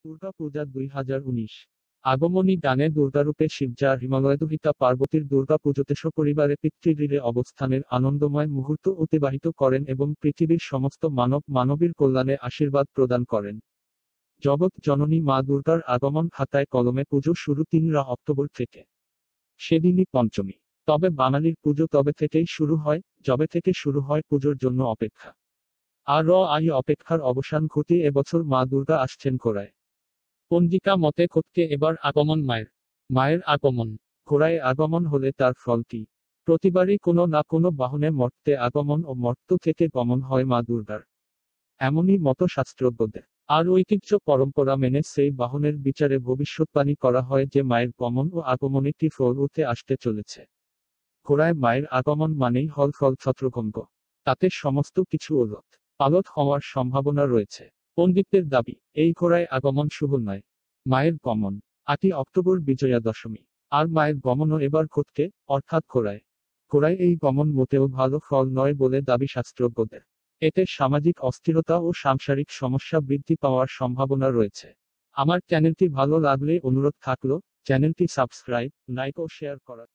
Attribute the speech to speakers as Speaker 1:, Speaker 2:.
Speaker 1: দুর্গা পূজা 2019 আগমনী গানে দুর্গারূপে শিবজা হিমালয়দুহিতা পার্বতীর দুর্গা পুজোতে সপরিবারে পিতৃগৃহে অবস্থানের আনন্দময় মুহূর্ত অতিবাহিত করেন এবং পৃথিবীর সমস্ত মানবীর কল্যাণে আশীর্বাদ প্রদান করেন। জগৎ জননী মা দুর্গার আগমন খাতায় কলমে পুজো শুরু 3 অক্টোবর থেকে। সেদিনই পঞ্চমী। তবে বাঙালির পুজো যবে থেকে শুরু হয় পুজোর জন্য অপেক্ষা। আর এই অপেক্ষার অবসান ঘটিয়ে এবছর মা দুর্গা আসছেন ঘোড়ায়। পঞ্জিকা মতে কোত্থে এবার আগমন মায়ের আগমন। ঘোড়ায় আগমন হলে তার ফল কি? প্রতিবারই কোনো না কোনো বাহনে মর্ত্যে আগমন ও মর্ত্য থেকে গমন হয় মা দুর্গার। এমনই মতো শাস্ত্রজ্ঞদের। আর ঐতিহ্য পরম্পরা মেনে সেই বাহনের বিচারে ভবিষ্যৎবাণী করা হয় যে মায়ের গমন ও আগমনে কি ফল উঠে আসতে চলেছে। ঘোড়ায় মায়ের আগমন মানেই হল ফল ছত্রভঙ্গ। তাতে সমস্ত কিছু ওলট পালট হওয়ার সম্ভাবনা রয়েছে। পণ্ডিতদের দাবি, এই ঘোড়ায় আগমন শুভ নয়। মায়ের গমন 8 অক্টোবর বিজয়া দশমী। আর মায়ের গমনও এবার ঘটছে, অর্থাৎ ঘোড়ায় এই গমন মোটেও ভালো ফল নয় বলে দাবি শাস্ত্রজ্ঞদের। এতে সামাজিক অস্থিরতা ও সাংসারিক সমস্যা বৃদ্ধি পাওয়ার সম্ভাবনা রয়েছে। আমার চ্যানেলটি ভালো লাগলে অনুরোধ থাকলো চ্যানেলটি সাবস্ক্রাইব, লাইক ও শেয়ার করার।